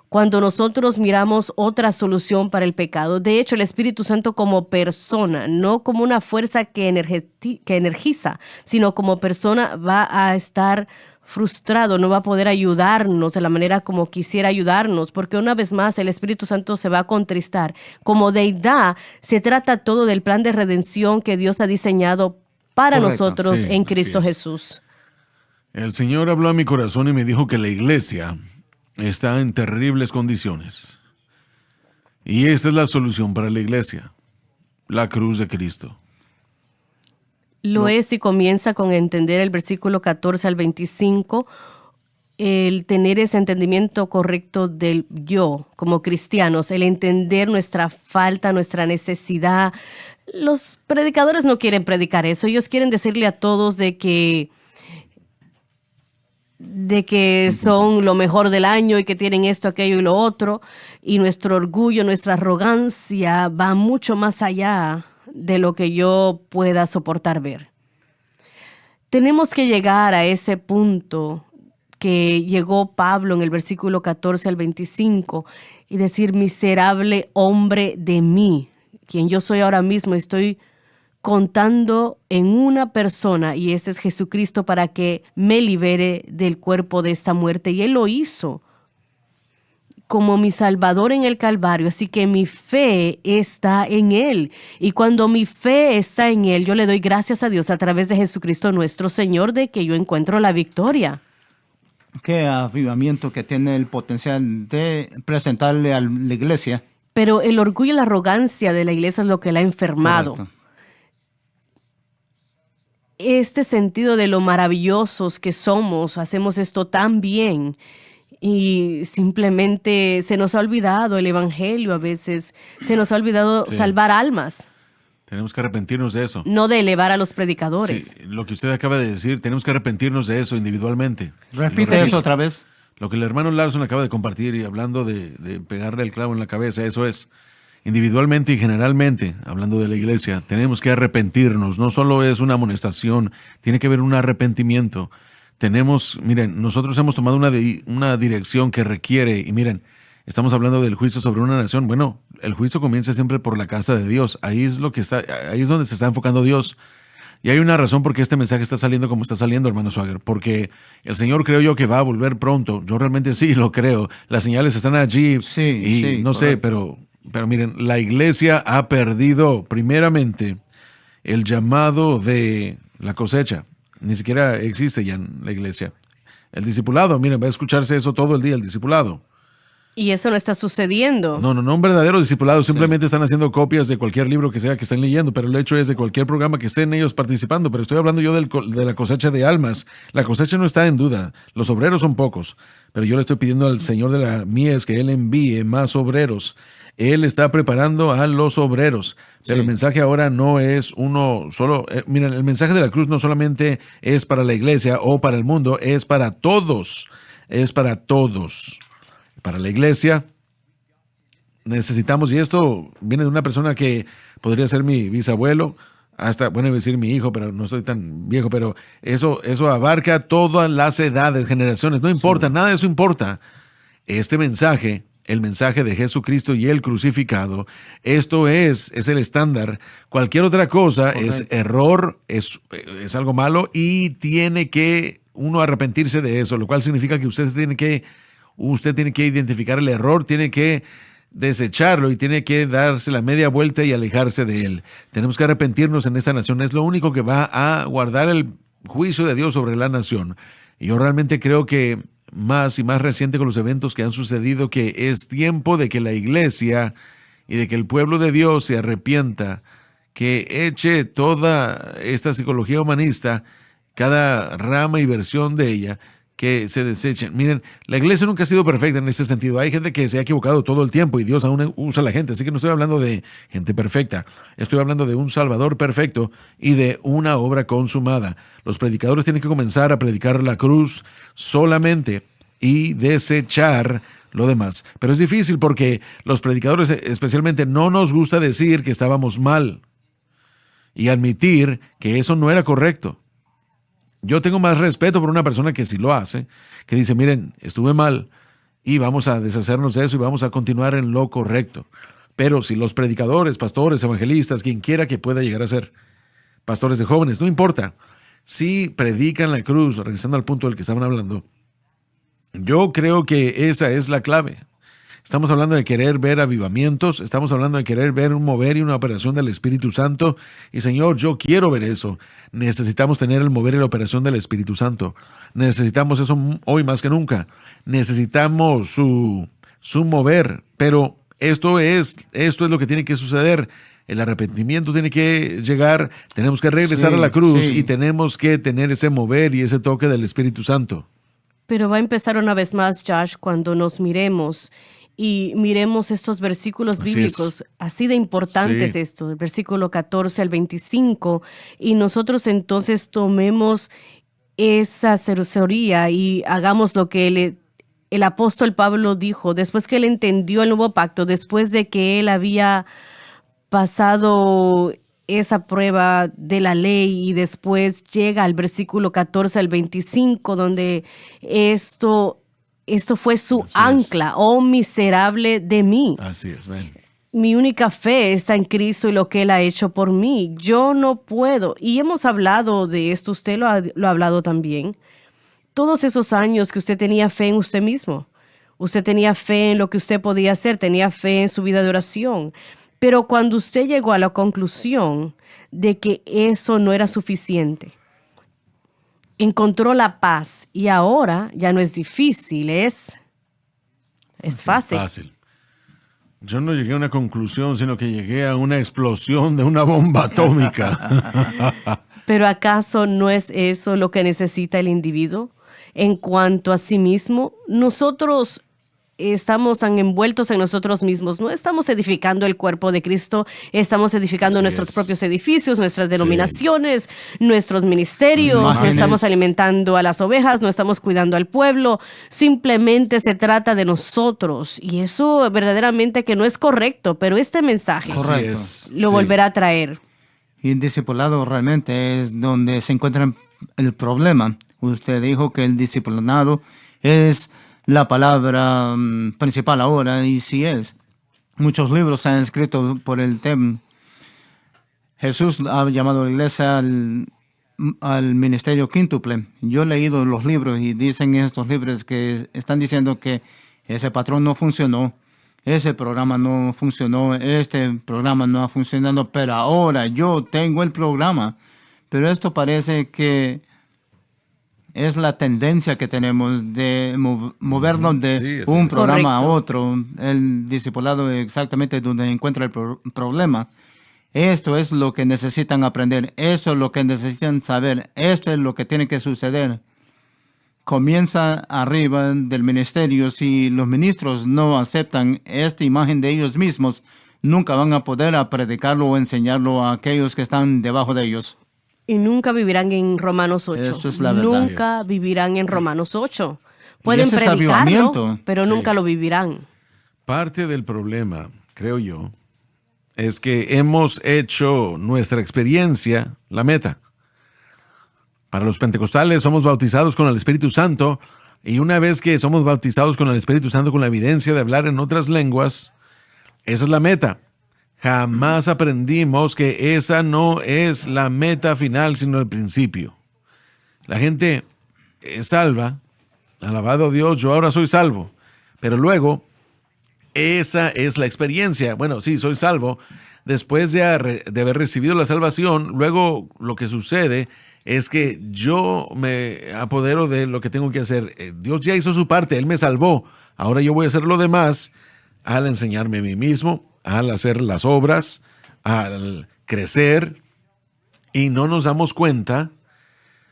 cuando nosotros miramos otra solución para el pecado. De hecho, el Espíritu Santo como persona, no como una fuerza que energiza, sino como persona va a estar frustrado, no va a poder ayudarnos de la manera como quisiera ayudarnos, porque una vez más el Espíritu Santo se va a contristar. Como deidad, se trata todo del plan de redención que Dios ha diseñado para Correcto, nosotros sí, en así Cristo es. Jesús. El Señor habló a mi corazón y me dijo que la iglesia está en terribles condiciones. Y esa es la solución para la iglesia, la cruz de Cristo. Lo es y comienza con entender el versículo 14 al 25, el tener ese entendimiento correcto del yo como cristianos, el entender nuestra falta, nuestra necesidad. Los predicadores no quieren predicar eso, ellos quieren decirle a todos de que son lo mejor del año y que tienen esto, aquello y lo otro, y nuestro orgullo, nuestra arrogancia va mucho más allá de lo que yo pueda soportar ver. Tenemos que llegar a ese punto que llegó Pablo en el versículo 14 al 25 y decir, miserable hombre de mí, quien yo soy ahora mismo, estoy contando en una persona, y ese es Jesucristo, para que me libere del cuerpo de esta muerte. Y Él lo hizo como mi Salvador en el Calvario, así que mi fe está en Él. Y cuando mi fe está en Él, yo le doy gracias a Dios a través de Jesucristo nuestro Señor, de que yo encuentro la victoria. Qué avivamiento que tiene el potencial de presentarle a la iglesia. Pero el orgullo y la arrogancia de la iglesia es lo que la ha enfermado. Correcto. Este sentido de lo maravillosos que somos, hacemos esto tan bien y simplemente se nos ha olvidado el evangelio a veces, se nos ha olvidado salvar almas, Tenemos que arrepentirnos de eso. no de elevar a los predicadores. Sí, lo que usted acaba de decir, tenemos que arrepentirnos de eso individualmente. Repite Lo eso otra vez. Lo que el hermano Larson acaba de compartir y hablando de pegarle el clavo en la cabeza, eso es. Individualmente y generalmente, hablando de la iglesia, tenemos que arrepentirnos. No solo es una amonestación, tiene que haber un arrepentimiento. Miren, nosotros hemos tomado una dirección que requiere, y miren, estamos hablando del juicio sobre una nación. Bueno, el juicio comienza siempre por la casa de Dios. Ahí es donde se está enfocando Dios. Y hay una razón por qué este mensaje está saliendo como está saliendo, hermano Swagger. Porque el Señor creo yo que va a volver pronto. Yo realmente sí lo creo. Las señales están allí. Sí, y sí, no sé, correcto. pero miren, la iglesia ha perdido primeramente el llamado de la cosecha. Ni siquiera existe ya en la iglesia. El discipulado, miren, va a escucharse eso todo el día, el discipulado. Y eso no está sucediendo. No, un verdadero discipulado. Simplemente están haciendo copias de cualquier libro que sea que estén leyendo, pero el hecho es de cualquier programa que estén ellos participando. Pero estoy hablando yo de la cosecha de almas. La cosecha no está en duda. Los obreros son pocos, pero yo le estoy pidiendo al Señor de la mies que Él envíe más obreros. Él está preparando a los obreros. Pero el mensaje ahora no es uno solo. Miren, el mensaje de la cruz no solamente es para la iglesia o para el mundo, es para todos. Es para todos. Para la iglesia necesitamos, y esto viene de una persona que podría ser mi bisabuelo, hasta, bueno, iba a decir mi hijo, pero no soy tan viejo, pero eso abarca todas las edades, generaciones, no importa, nada de eso importa. Este mensaje, el mensaje de Jesucristo y el crucificado, esto es el estándar. Cualquier otra cosa es error, es algo malo y tiene que uno arrepentirse de eso, lo cual significa que usted tiene que identificar el error, tiene que desecharlo y tiene que darse la media vuelta y alejarse de él. Tenemos que arrepentirnos en esta nación. Es lo único que va a guardar el juicio de Dios sobre la nación. Y yo realmente creo que más y más reciente con los eventos que han sucedido, que es tiempo de que la iglesia y de que el pueblo de Dios se arrepienta, que eche toda esta psicología humanista, cada rama y versión de ella, que se desechen. Miren, la iglesia nunca ha sido perfecta en ese sentido. Hay gente que se ha equivocado todo el tiempo y Dios aún usa a la gente. Así que no estoy hablando de gente perfecta. Estoy hablando de un Salvador perfecto y de una obra consumada. Los predicadores tienen que comenzar a predicar la cruz solamente y desechar lo demás. Pero es difícil porque los predicadores especialmente no nos gusta decir que estábamos mal y admitir que eso no era correcto. Yo tengo más respeto por una persona que sí lo hace, que dice, miren, estuve mal y vamos a deshacernos de eso y vamos a continuar en lo correcto. Pero si los predicadores, pastores, evangelistas, quien quiera que pueda llegar a ser, pastores de jóvenes, no importa, sí predican la cruz, regresando al punto del que estaban hablando, yo creo que esa es la clave. Estamos hablando de querer ver avivamientos, estamos hablando de querer ver un mover y una operación del Espíritu Santo. Y Señor, yo quiero ver eso. Necesitamos tener el mover y la operación del Espíritu Santo. Necesitamos eso hoy más que nunca. Necesitamos su mover. Pero esto es lo que tiene que suceder. El arrepentimiento tiene que llegar. Tenemos que regresar a la cruz y tenemos que tener ese mover y ese toque del Espíritu Santo. Pero va a empezar una vez más, Josh, cuando nos miremos y miremos estos versículos bíblicos, así de importantes esto, el versículo 14 al 25, y nosotros entonces tomemos esa sabiduría y hagamos lo que el apóstol Pablo dijo, después que él entendió el nuevo pacto, después de que él había pasado esa prueba de la ley y después llega al versículo 14 al 25, donde esto fue su ancla. Oh, miserable de mí. Así es, man. Mi única fe está en Cristo y lo que Él ha hecho por mí. Yo no puedo. Y hemos hablado de esto, usted lo ha hablado también. Todos esos años que usted tenía fe en usted mismo. Usted tenía fe en lo que usted podía hacer, tenía fe en su vida de oración. Pero cuando usted llegó a la conclusión de que eso no era suficiente, encontró la paz y ahora ya no es difícil, es fácil. Yo no llegué a una conclusión, sino que llegué a una explosión de una bomba atómica. Pero ¿acaso no es eso lo que necesita el individuo? En cuanto a sí mismo, nosotros estamos tan envueltos en nosotros mismos. No estamos edificando el cuerpo de Cristo, estamos edificando nuestros propios edificios, nuestras denominaciones, nuestros ministerios, no estamos alimentando a las ovejas, no estamos cuidando al pueblo. Simplemente se trata de nosotros y eso verdaderamente que no es correcto, pero este mensaje lo volverá a traer. Y el discipulado realmente es donde se encuentra el problema. Usted dijo que el discipulado es la palabra principal ahora, y sí es. Muchos libros se han escrito por el tema. Jesús ha llamado a la iglesia al ministerio quíntuple. Yo he leído los libros y dicen en estos libros que están diciendo que ese patrón no funcionó, ese programa no funcionó, este programa no ha funcionado, pero ahora yo tengo el programa. Pero esto parece que es la tendencia que tenemos de movernos de un programa a otro. El discipulado es exactamente donde encuentra el problema. Esto es lo que necesitan aprender. Eso es lo que necesitan saber. Esto es lo que tiene que suceder. Comienza arriba del ministerio. Si los ministros no aceptan esta imagen de ellos mismos, nunca van a poder predicarlo o enseñarlo a aquellos que están debajo de ellos. Y nunca vivirán en Romanos 8. Eso es la verdad. Nunca vivirán en Romanos 8. Pueden predicarlo, pero nunca lo vivirán. Parte del problema, creo yo, es que hemos hecho nuestra experiencia la meta. Para los pentecostales somos bautizados con el Espíritu Santo y una vez que somos bautizados con el Espíritu Santo con la evidencia de hablar en otras lenguas, esa es la meta. Jamás aprendimos que esa no es la meta final, sino el principio. La gente es salva, alabado Dios, yo ahora soy salvo, pero luego esa es la experiencia. Bueno, sí, soy salvo. Después de haber recibido la salvación, luego lo que sucede es que yo me apodero de lo que tengo que hacer. Dios ya hizo su parte, Él me salvó. Ahora yo voy a hacer lo demás al enseñarme a mí mismo, al hacer las obras, al crecer, y no nos damos cuenta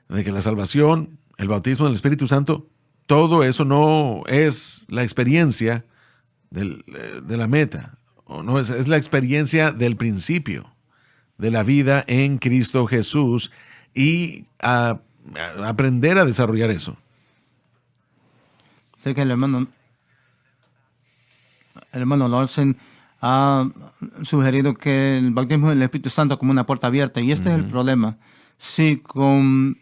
de que la salvación, el bautismo del Espíritu Santo, todo eso no es la experiencia de la meta, o no es la experiencia del principio de la vida en Cristo Jesús, y a aprender a desarrollar eso. Sé que el hermano Larsen ha sugerido que el bautismo del Espíritu Santo como una puerta abierta, y este es el problema. Si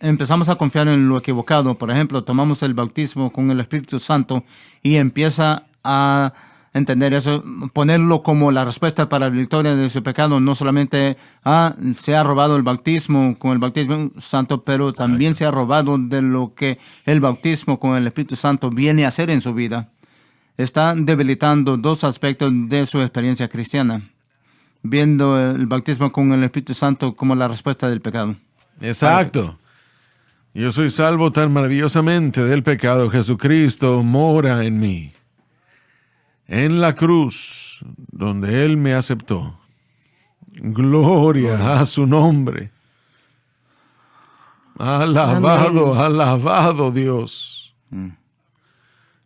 empezamos a confiar en lo equivocado, por ejemplo, tomamos el bautismo con el Espíritu Santo y empieza a entender eso, ponerlo como la respuesta para la victoria de su pecado. No solamente se ha robado el bautismo con el bautismo santo, pero también se ha robado de lo que el bautismo con el Espíritu Santo viene a hacer en su vida. Está debilitando dos aspectos de su experiencia cristiana, viendo el bautismo con el Espíritu Santo como la respuesta del pecado. Exacto. Yo soy salvo tan maravillosamente del pecado. Jesucristo mora en mí. En la cruz, donde Él me aceptó. Gloria a su nombre. Alabado, Amén. alabado Dios.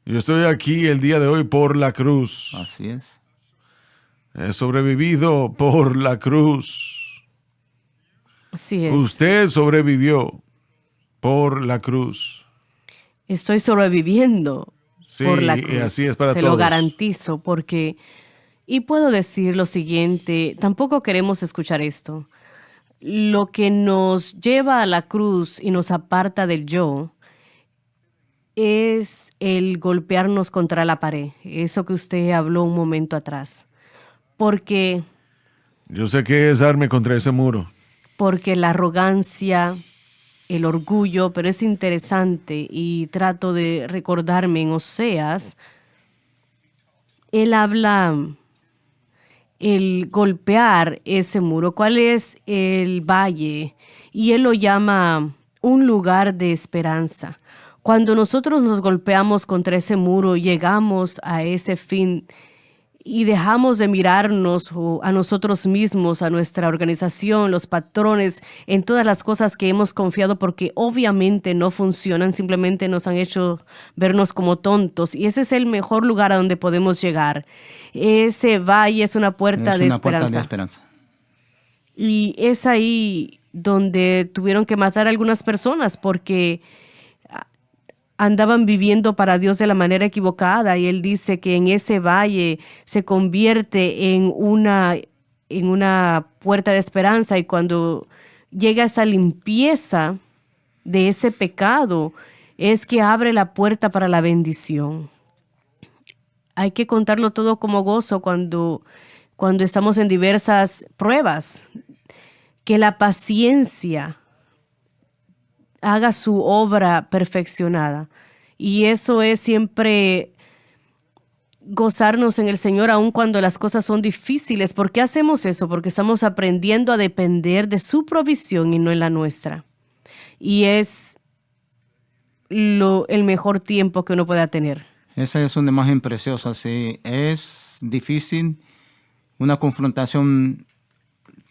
Yo estoy aquí el día de hoy por la cruz. Así es. He sobrevivido por la cruz. Así es. Usted sobrevivió por la cruz. Estoy sobreviviendo Sí, por la y cruz. así es para Se todos. lo garantizo porque... Y puedo decir lo siguiente, tampoco queremos escuchar esto. Lo que nos lleva a la cruz y nos aparta del yo es el golpearnos contra la pared. Eso que usted habló un momento atrás. Porque Yo sé que es darme contra ese muro. la arrogancia, el orgullo, pero es interesante y trato de recordarme en Oseas, él habla el golpear ese muro, cuál es el valle, y él lo llama un lugar de esperanza. Cuando nosotros nos golpeamos contra ese muro, llegamos a ese fin y dejamos de mirarnos a nosotros mismos, a nuestra organización, los patrones, en todas las cosas que hemos confiado porque obviamente no funcionan, simplemente nos han hecho vernos como tontos. Y ese es el mejor lugar a donde podemos llegar. Ese valle es una puerta Es de una esperanza. puerta de esperanza. Y es ahí donde tuvieron que matar a algunas personas porque andaban viviendo para Dios de la manera equivocada, y él dice que en ese valle se convierte en una puerta de esperanza, y cuando llega esa limpieza de ese pecado es que abre la puerta para la bendición. Hay que contarlo todo como gozo cuando estamos en diversas pruebas, que la paciencia haga su obra perfeccionada. Y eso es siempre gozarnos en el Señor aun cuando las cosas son difíciles. ¿Por qué hacemos eso? Porque estamos aprendiendo a depender de su provisión y no en la nuestra. Y es el mejor tiempo que uno pueda tener. Esa es una imagen preciosa. Sí, es difícil, una confrontación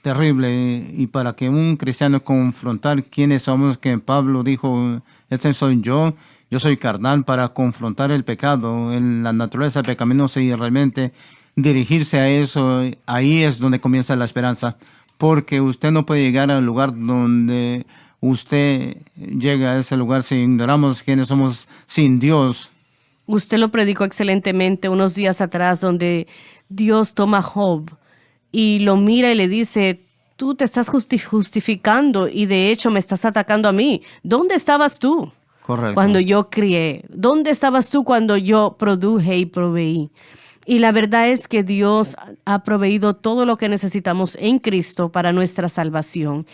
terrible, y para que un cristiano confrontar quiénes somos, que Pablo dijo, este soy yo soy carnal, para confrontar el pecado, la naturaleza pecaminosa, y realmente dirigirse a eso, ahí es donde comienza la esperanza, porque usted no puede llegar al lugar donde usted llega a ese lugar si ignoramos quiénes somos sin Dios. Usted lo predicó excelentemente unos días atrás, donde Dios toma a Job y lo mira y le dice, tú te estás justificando y de hecho me estás atacando a mí. ¿Dónde estabas tú? Correcto. Cuando yo crié? ¿Dónde estabas tú cuando yo produje y proveí? Y la verdad es que Dios ha proveído todo lo que necesitamos en Cristo para nuestra salvación.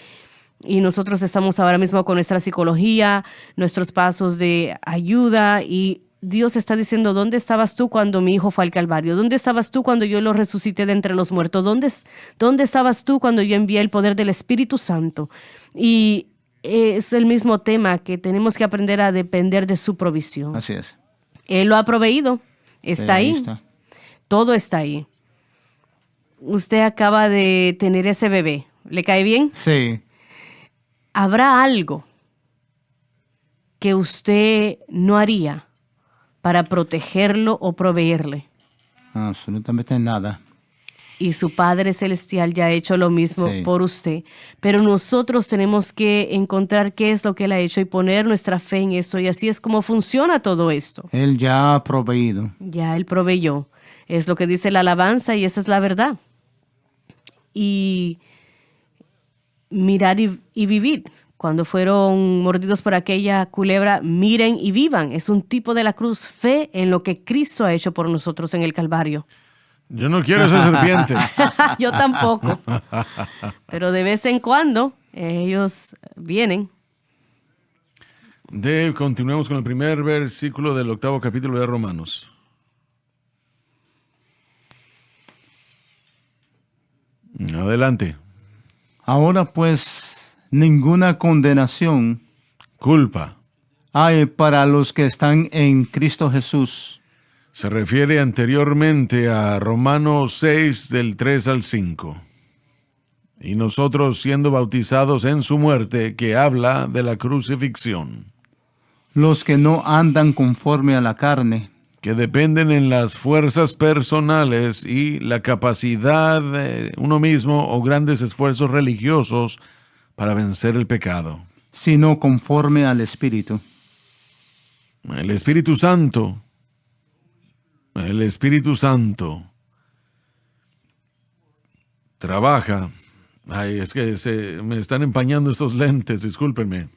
Y nosotros estamos ahora mismo con nuestra psicología, nuestros pasos de ayuda, y Dios está diciendo, ¿dónde estabas tú cuando mi hijo fue al Calvario? ¿Dónde estabas tú cuando yo lo resucité de entre los muertos? ¿Dónde estabas tú cuando yo envié el poder del Espíritu Santo? Y es el mismo tema, que tenemos que aprender a depender de su provisión. Así es. Él lo ha proveído. Está ahí. Está. Todo está ahí. Usted acaba de tener ese bebé. ¿Le cae bien? Sí. ¿Habrá algo que usted no haría para protegerlo o proveerle? Absolutamente nada. Y su Padre Celestial ya ha hecho lo mismo Sí. por usted. Pero nosotros tenemos que encontrar qué es lo que Él ha hecho y poner nuestra fe en eso. Y así es como funciona todo esto. Él ya ha proveído. Ya Él proveyó. Es lo que dice la alabanza, y esa es la verdad. Y mirar y vivir. cuando fueron mordidos por aquella culebra, miren y vivan. Es un tipo de la cruz, fe en lo que Cristo ha hecho por nosotros en el Calvario. Yo no quiero esa serpiente. Yo tampoco. Pero de vez en cuando ellos vienen. Continuemos con el primer versículo del 8º capítulo de Romanos. Adelante. Ahora pues, ninguna condenación Culpa. hay para los que están en Cristo Jesús. Se refiere anteriormente a Romanos 6 del 3 al 5. Y nosotros siendo bautizados en su muerte, que habla de la crucifixión, Los que no andan conforme a la carne, que dependen en las fuerzas personales y la capacidad de uno mismo o grandes esfuerzos religiosos para vencer el pecado. sino conforme al Espíritu. El Espíritu Santo trabaja. Ay, es que me están empañando estos lentes, discúlpenme.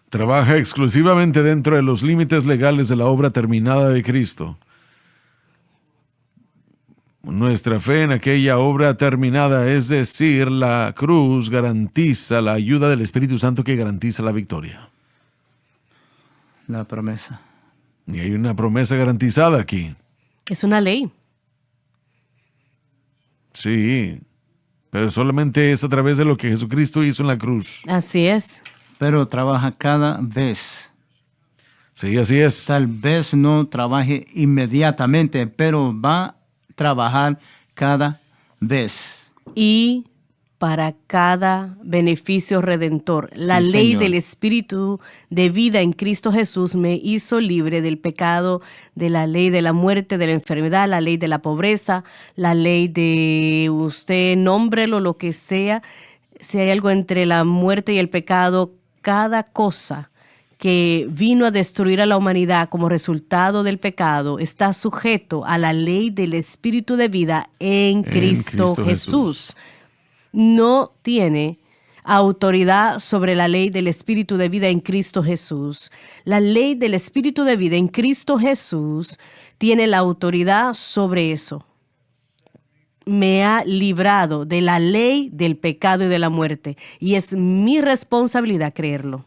Trabaja exclusivamente dentro de los límites legales de la obra terminada de Cristo. Nuestra fe en aquella obra terminada, es decir, la cruz, garantiza la ayuda del Espíritu Santo que garantiza la victoria. La promesa. Y hay una promesa garantizada aquí. Es una ley. Sí, pero solamente es a través de lo que Jesucristo hizo en la cruz. Así es. Pero trabaja cada vez. Sí, así es. Tal vez no trabaje inmediatamente, pero va a trabajar cada vez. Y para cada beneficio redentor. La Sí, ley Señor. del Espíritu de vida en Cristo Jesús me hizo libre del pecado, de la ley de la muerte, de la enfermedad, la ley de la pobreza, la ley de usted, nómbrelo, lo que sea. Si hay algo entre la muerte y el pecado, cada cosa que vino a destruir a la humanidad como resultado del pecado está sujeto a la ley del Espíritu de vida en Cristo Jesús. No tiene autoridad sobre la ley del Espíritu de vida en Cristo Jesús. La ley del Espíritu de vida en Cristo Jesús tiene la autoridad sobre eso. Me ha librado de la ley del pecado y de la muerte. Y es mi responsabilidad creerlo.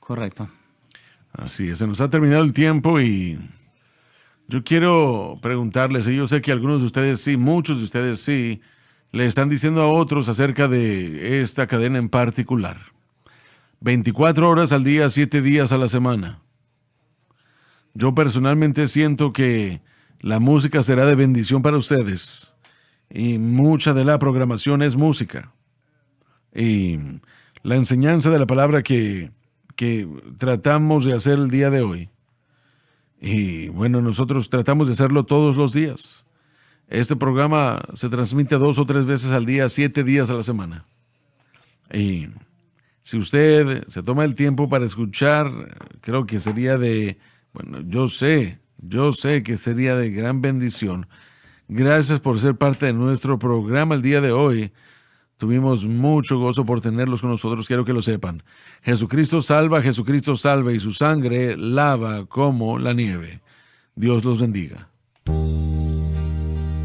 Correcto. Así es, se nos ha terminado el tiempo y yo quiero preguntarles, y yo sé que algunos de ustedes sí, muchos de ustedes sí, le están diciendo a otros acerca de esta cadena en particular. 24 horas al día, 7 días a la semana. Yo personalmente siento que la música será de bendición para ustedes y mucha de la programación es música. Y la enseñanza de la palabra que tratamos de hacer el día de hoy. Y bueno, nosotros tratamos de hacerlo todos los días. Este programa se transmite 2 o 3 veces al día, 7 días a la semana. Y si usted se toma el tiempo para escuchar, creo que sería yo sé que sería de gran bendición. Gracias por ser parte de nuestro programa el día de hoy. Tuvimos mucho gozo por tenerlos con nosotros, quiero que lo sepan. Jesucristo salva y su sangre lava como la nieve. Dios los bendiga.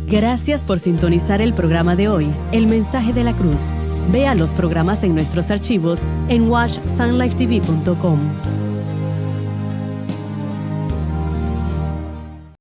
Gracias por sintonizar el programa de hoy, El Mensaje de la Cruz. Vea los programas en nuestros archivos en washsunlifetv.com.